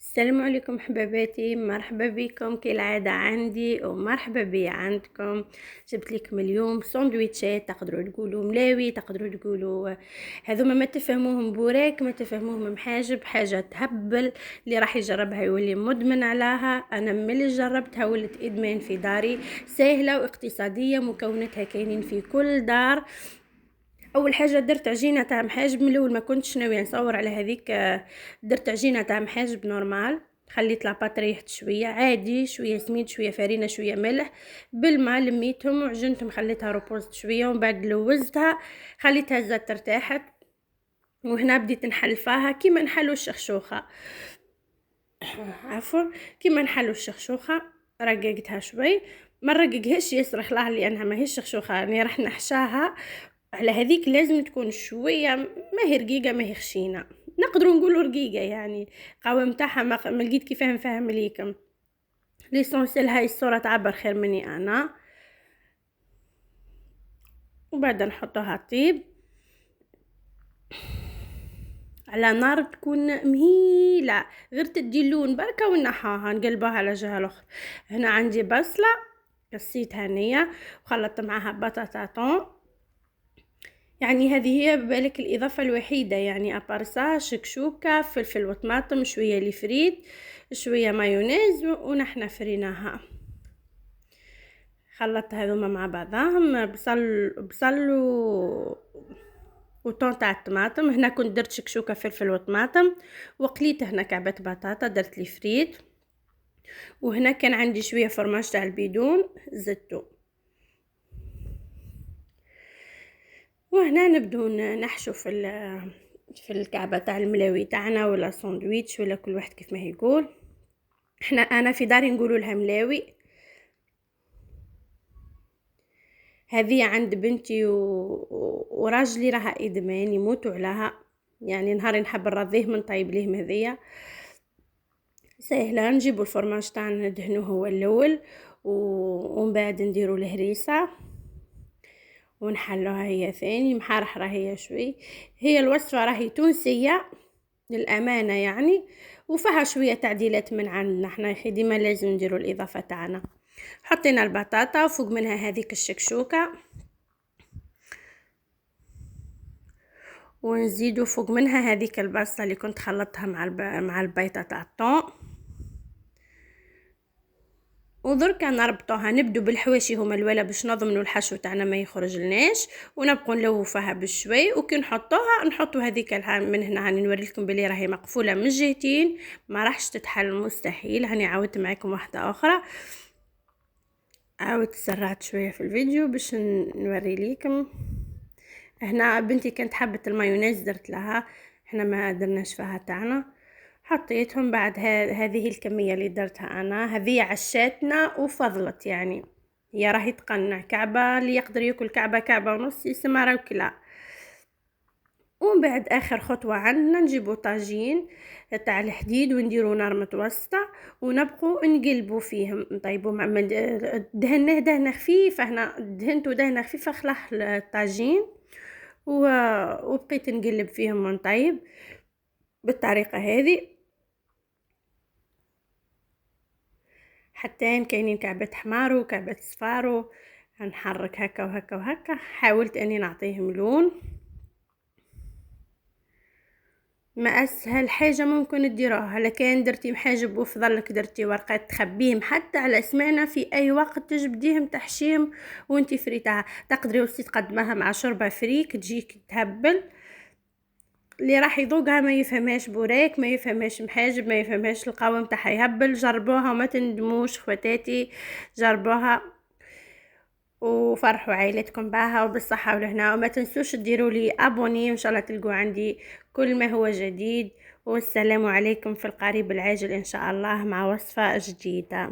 السلام عليكم حباباتي، مرحبا بكم كالعادة عندي ومرحبا بي عندكم. جبت لكم اليوم سندويتشات، تقدروا تقولوا ملاوي، تقدروا تقولوا هذوما ما تفهموهم بوراك ما تفهموهم محاجب، حاجة تهبل. اللي راح يجربها يولي مدمن عليها. انا ملي جربتها ولت ادمان في داري، سهلة واقتصادية، مكوناتها كاينين في كل دار. اول حاجه درت عجينه تاع محاجب، من الاول ما كنتش ناويه نصور على هذيك. درت عجينه تاع محاجب نورمال، خليت لاباط ريحت شويه عادي، شويه سميد شويه فرينه شويه ملح، بالماء لميتهم وعجنتهم، خليتها روبوزت شويه ومن بعد لوزتها، خليتها زات ارتاحت. وهنا بديت نحلفاها كيما نحلو الشخشوخه، عفوا، كيما نحلو الشخشوخه. رققتها شوي، ما رققهاش ياسر خلاها لانها ما هيش شخشوخه، يعني راح نحشاها. على هذيك لازم تكون شويه، ما هي رقيقه ما هي خشينه، نقدروا نقولوا رقيقه يعني. قوام تاعها ما لقيت كيفاه نفهم ليكم. ليسونسيال هاي الصوره تعبر خير مني انا. وبعد نحطوها طيب على نار تكون مهيله، غير تدي اللون بركه ونحاها نقلبوها على جهه الاخرى. هنا عندي بصله قصيتها نيه وخلطت معاها بطاطا طون، يعني هذه هي ببالك الإضافة الوحيدة، يعني أبارسا شكشوكة فلفل وطماطم شوية لفريت شوية مايونيز ونحنا فريناها. خلطت هذوما مع بعضهم، بصل وطون تاع الطماطم. هنا كنت درت شكشوكة فلفل وطماطم، وقليت هنا كعبة بطاطا درت لي فريت، وهنا كان عندي شوية فرماج تاع البيدون زدته. وهنا نبدو نحشو في الكعبة تاع الملاوي تاعنا ولا ساندويتش ولا كل واحد كيف ما يقول. انا في داري نقولوا لها ملاوي. هذه عند بنتي وراجلي راها ادمان يموتوا عليها، يعني نهار نحب نرضيه من طيب ليهم. هذيا سهله، نجيبوا الفرماج تاعنا ندهنوه هو الاول ومن بعد نديروا الهريسه ونحلوها هي ثاني محرحره هي شوي. هي الوصفه راهي تونسيه للامانه يعني، وفيها شويه تعديلات من عندنا احنا، ديما لازم نديروا الاضافه تاعنا. حطينا البطاطا وفوق منها هذيك الشكشوكه، ونزيدوا فوق منها هذيك البصله اللي كنت خلطتها مع البيضه تاع الطون. ودركا نربطوها، نبدو بالحواشي هما الولا باش نضمنوا الحشو تاعنا ما يخرج لناش، ونبقوا نلوفوها بشوي. وكي نحطوها نحطوا هذيك من هنا، هاني نوري لكم بلي راهي مقفوله من الجهتين، ما راحش تتحل مستحيل. هاني عاودت معكم واحده اخرى، عاودت سرعت شويه في الفيديو باش نوري لكم. هنا بنتي كانت حبه المايونيز درت لها، احنا ما درناش فيها تاعنا. حطيتهم بعد هذه الكميه اللي درتها انا، هذه عشاتنا وفضلت يعني. هي راهي تقنع كعبه، اللي يقدر ياكل كعبه ونص يسمى راه كلا. ومن بعد اخر خطوه عندنا نجيبو طاجين تاع الحديد ونديرو نار متوسطه ونبقوا نقلبوا فيهم نطيبوا مع دهنه خفيفه. هنا دهنته دهنه خفيفه خلاص الطاجين وبقيت نقلب فيهم ونطيب بالطريقه هذه حتى كاينين كعبة حمار وكعبة صفار. نحرك هكا وهكا وهكا، حاولت اني نعطيهم لون. ما اسهل حاجه ممكن تديروها، لكن درتي محاجب وفضلك درتي ورقات تخبيهم حتى على سمانه، في اي وقت تجبديهم تحشيهم وانتي فريتها. تقدري وسي تقدمها مع شوربه فريك تجيك تهبل. اللي راح يذوقها ما يفهمهاش بوراك، ما يفهمهاش محاجب، ما يفهمهاش القوام تاعها يهبل. جربوها وما تندموش خواتاتي، جربوها وفرحوا عائلتكم بها وبالصحة والهنا. وما تنسوش تديروا لي ابوني، وان شاء الله تلقوا عندي كل ما هو جديد. والسلام عليكم في القريب العاجل ان شاء الله مع وصفة جديدة.